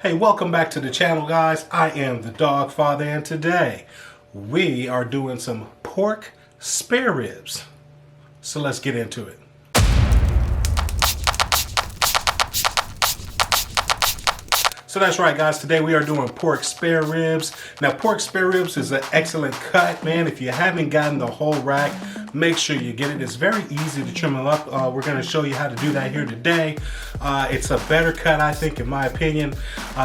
Hey, welcome back to the channel, guys. I am the Dawgfatha, and today we are doing some pork spare ribs. So let's get into it. So that's right, guys. Today we are doing pork spare ribs. Now, pork spare ribs is an excellent cut, man. If you haven't gotten the whole rack, make sure you get it. It's very easy to trim them up. We're going to show you how to do that here today. It's a better cut, I think, in my opinion,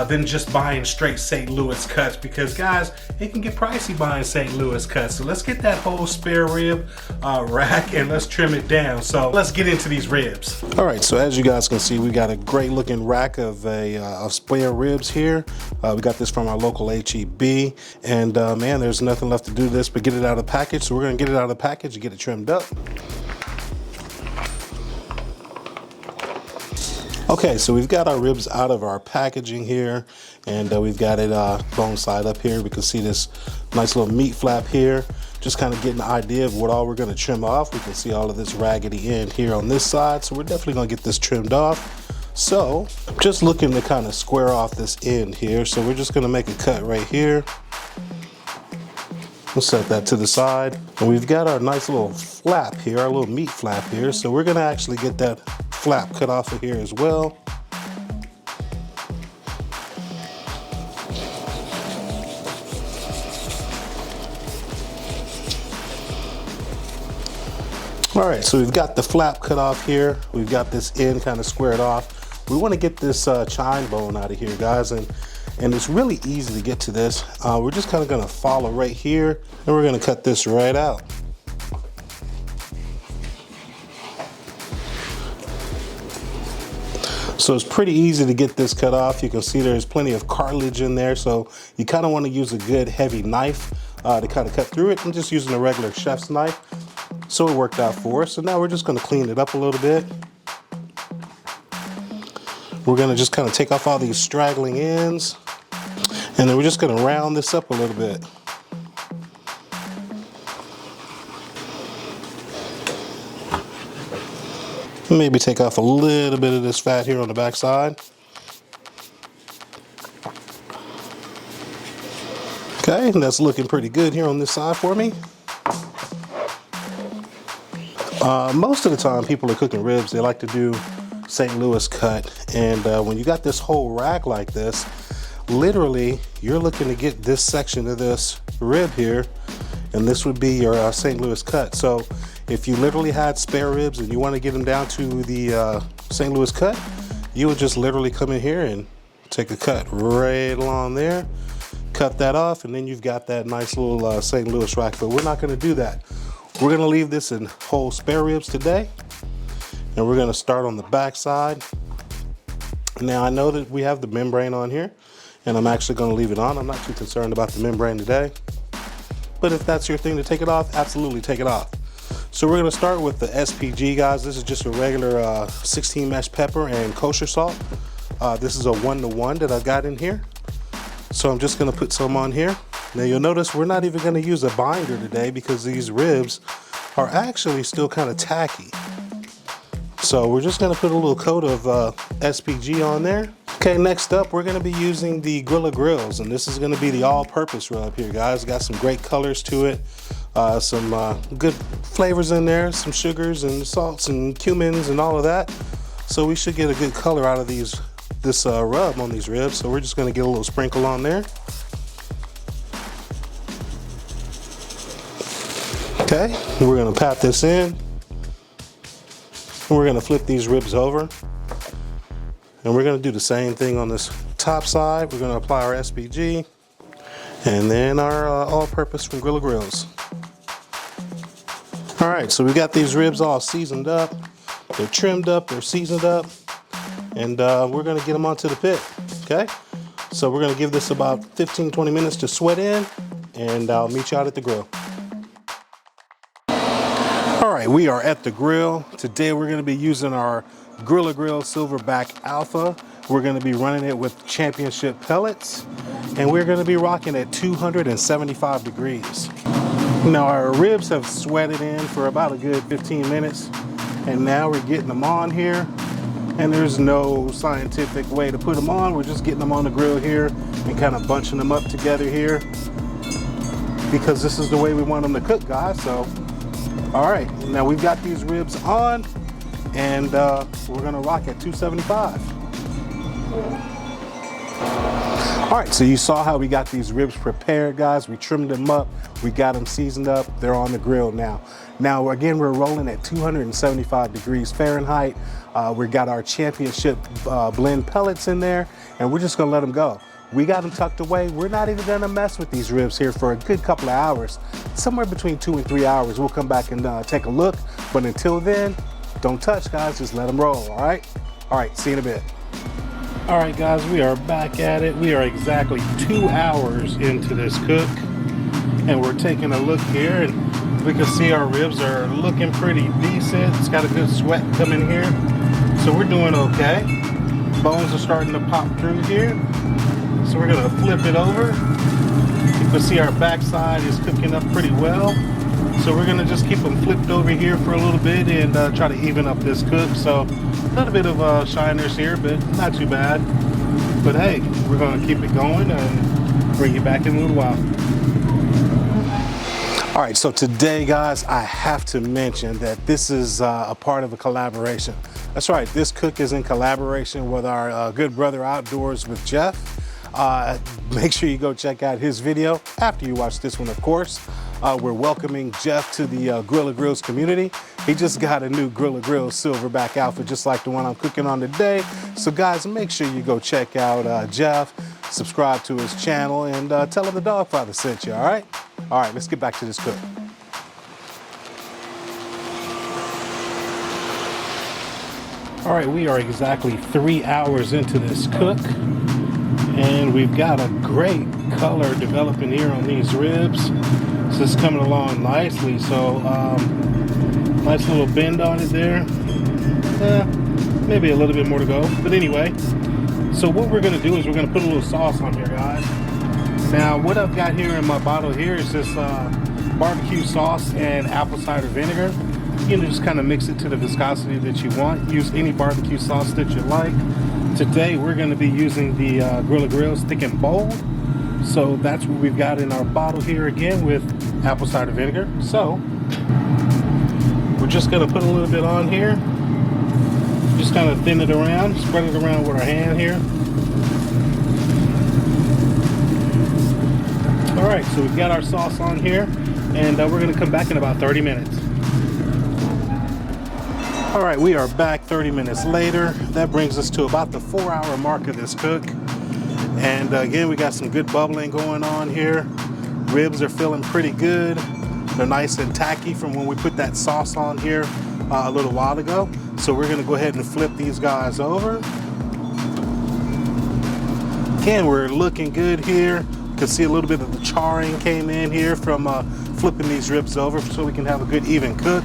than just buying straight St. Louis cuts, because, guys, it can get pricey buying St. Louis cuts. So let's get that whole spare rib rack and let's trim it down. So let's get into these ribs. All right, so as you guys can see, we got a great looking rack of spare ribs here. We got this from our local HEB, and man, there's nothing left to do this but get it out of the package. So we're gonna get it out of the package and get it trimmed up. Okay, so we've got our ribs out of our packaging here, and we've got it bone side up here. We can see this nice little meat flap here. Just kind of getting an idea of what all we're gonna trim off. We can see all of this raggedy end here on this side, so we're definitely gonna get this trimmed off. So just looking to kind of square off this end here. So we're just gonna make a cut right here. We'll set that to the side. And we've got our nice little flap here, our little meat flap here. So we're gonna actually get that flap cut off of here as well. All right, so we've got the flap cut off here. We've got this end kind of squared off. We want to get this chine bone out of here, guys, and it's really easy to get to this. We're just kind of going to follow right here, and we're going to cut this right out. So it's pretty easy to get this cut off. You can see there's plenty of cartilage in there, so you kind of want to use a good heavy knife to kind of cut through it. I'm just using a regular chef's knife, so it worked out for us. So now we're just going to clean it up a little bit. We're going to just kind of take off all these straggling ends, and then we're just going to round this up a little bit. Maybe take off a little bit of this fat here on the back side. Okay, and that's looking pretty good here on this side for me. Most of the time people are cooking ribs, they like to do St. Louis cut, and when you got this whole rack like this, literally you're looking to get this section of this rib here, and this would be your St. Louis cut. So if you literally had spare ribs and you want to get them down to the St. Louis cut, you would just literally come in here and take a cut right along there, cut that off, and then you've got that nice little St. Louis rack. But we're not going to do that. We're going to leave this in whole spare ribs today, and we're going to start on the back side. Now, I know that we have the membrane on here, and I'm actually going to leave it on. I'm not too concerned about the membrane today, but if that's your thing to take it off, absolutely take it off. So we're going to start with the SPG, guys. This is just a regular 16 mesh pepper and kosher salt. This is a 1-to-1 that I've got in here. So I'm just going to put some on here. Now you'll notice we're not even going to use a binder today because these ribs are actually still kind of tacky. So we're just going to put a little coat of SPG on there. Okay, next up we're going to be using the LonestarGrillz, and this is going to be the all-purpose rub here, guys. Got some great colors to it, some good flavors in there, some sugars and salts and cumins and all of that. So we should get a good color out of this rub on these ribs. So we're just going to get a little sprinkle on there. Okay, we're going to pat this in. We're going to flip these ribs over, and we're going to do the same thing on this top side. We're going to apply our SPG and then our all-purpose from LonestarGrillz. All right, so we got these ribs all seasoned up. They're trimmed up, they're seasoned up, and we're going to get them onto the pit. Okay, so we're going to give this about 15-20 minutes to sweat in, and I'll meet you out at the grill. All right, we are at the grill. Today we're going to be using our LonestarGrillz Silverbac Alpha. We're going to be running it with championship pellets, and we're going to be rocking at 275 degrees. Now our ribs have sweated in for about a good 15 minutes, and now we're getting them on here. and there's no scientific way to put them on. We're just getting them on the grill here and kind of bunching them up together here because this is the way we want them to cook, guys. So, all right, now we've got these ribs on, and we're gonna rock at 275. All right, so you saw how we got these ribs prepared, guys. We trimmed them up, we got them seasoned up, they're on the grill now. Now, again, we're rolling at 275 degrees Fahrenheit. We got our championship blend pellets in there, and we're just gonna let them go. We got them tucked away. We're not even gonna mess with these ribs here for a good couple of hours. Somewhere between 2 and 3 hours, we'll come back and take a look. But until then, don't touch, guys, just let them roll, all right? All right, see you in a bit. All right, guys, we are back at it. We are exactly 2 hours into this cook, and we're taking a look here, and we can see our ribs are looking pretty decent. It's got a good sweat coming here, so we're doing okay. Bones are starting to pop through here, so we're gonna flip it over. You can see our backside is cooking up pretty well, so we're gonna just keep them flipped over here for a little bit and try to even up this cook. So a little bit of shiners here, but not too bad. But hey, we're gonna keep it going and bring you back in a little while. All right, so today, guys, I have to mention that this is a part of a collaboration. That's right, this cook is in collaboration with our good brother Outdoors with Jeff. Make sure you go check out his video after you watch this one, of course. We're welcoming Jeff to the LonestarGrillz community. He just got a new LonestarGrillz Silverbac outfit, just like the one I'm cooking on today. So guys, make sure you go check out Jeff, subscribe to his channel, and tell him the Dawgfatha sent you, all right? All right, let's get back to this cook. All right, we are exactly 3 hours into this cook, and we've got a great color developing here on these ribs. So it's coming along nicely. So nice little bend on it there. Maybe a little bit more to go, but anyway. So what we're gonna do is we're gonna put a little sauce on here, guys. Now what I've got here in my bottle here is this barbecue sauce and apple cider vinegar. You can just kind of mix it to the viscosity that you want. Use any barbecue sauce that you like. Today we're going to be using the LonestarGrillz Thick and Bold. So that's what we've got in our bottle here again with apple cider vinegar. So we're just going to put a little bit on here. Just kind of thin it around, spread it around with our hand here. All right, so we've got our sauce on here, and we're going to come back in about 30 minutes. All right, we are back 30 minutes later. That brings us to about the 4-hour mark of this cook. And again, we got some good bubbling going on here. Ribs are feeling pretty good. They're nice and tacky from when we put that sauce on here a little while ago. So we're gonna go ahead and flip these guys over. Again, we're looking good here. You can see a little bit of the charring came in here from flipping these ribs over so we can have a good even cook.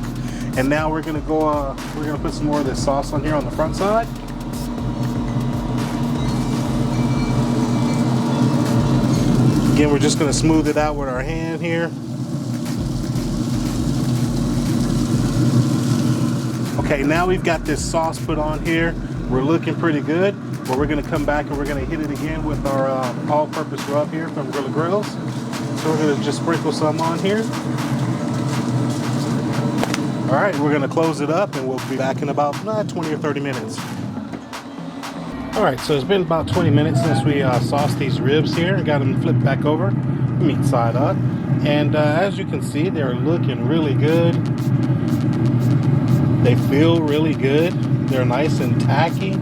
And now we're gonna go, we're gonna put some more of this sauce on here on the front side. Again, we're just gonna smooth it out with our hand here. Okay, now we've got this sauce put on here. We're looking pretty good, but we're gonna come back and we're gonna hit it again with our all-purpose rub here from LonestarGrillz. So we're gonna just sprinkle some on here. All right, we're gonna close it up and we'll be back in about 20 or 30 minutes. All right, so it's been about 20 minutes since we sauced these ribs here and got them flipped back over, meat side up. And as you can see, they're looking really good. They feel really good. They're nice and tacky.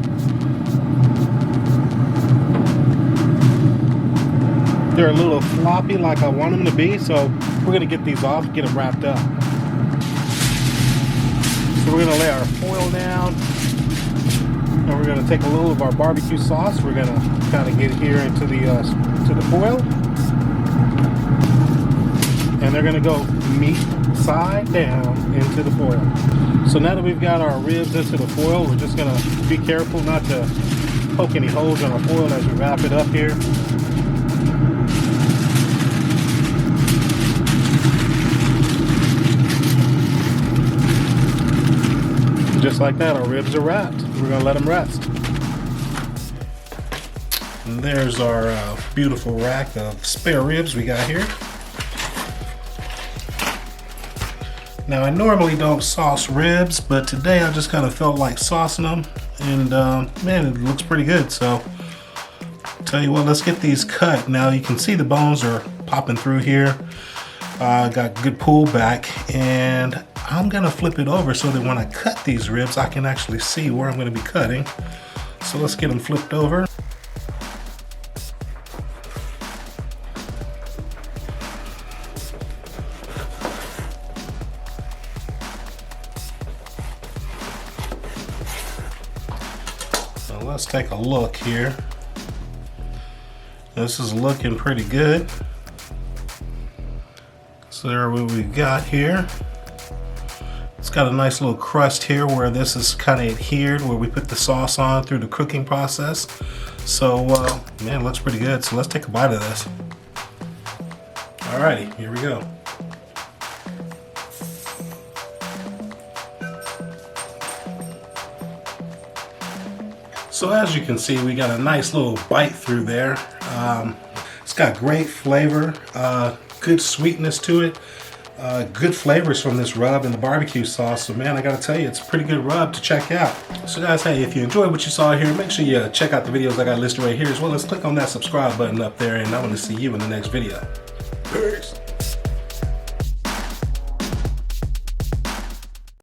They're a little floppy like I want them to be, so we're gonna get these off, get them wrapped up. So we're gonna lay our foil down, and we're gonna take a little of our barbecue sauce. We're gonna kind of get it here into the foil, and they're gonna go meat side down into the foil. So now that we've got our ribs into the foil, we're just gonna be careful not to poke any holes in our foil as we wrap it up here. And just like that, our ribs are wrapped. We're gonna let them rest. And there's our beautiful rack of spare ribs we got here. Now, I normally don't sauce ribs, but today I just kind of felt like saucing them, and man, it looks pretty good. So, tell you what, let's get these cut. Now, you can see the bones are popping through here. Got good pull back, and I'm gonna flip it over so that when I cut these ribs, I can actually see where I'm gonna be cutting. So let's get them flipped over. Let's take a look here. This is looking pretty good. So there what we got here. It's got a nice little crust here where this is kind of adhered, where we put the sauce on through the cooking process. So man, it looks pretty good. So let's take a bite of this. Alrighty, here we go. So as you can see, we got a nice little bite through there. It's got great flavor, good sweetness to it, good flavors from this rub and the barbecue sauce. So man, I gotta tell you, it's a pretty good rub to check out. So guys, hey, if you enjoyed what you saw here, make sure you check out the videos I got listed right here, as well as click on that subscribe button up there, and I want to see you in the next video. Peace.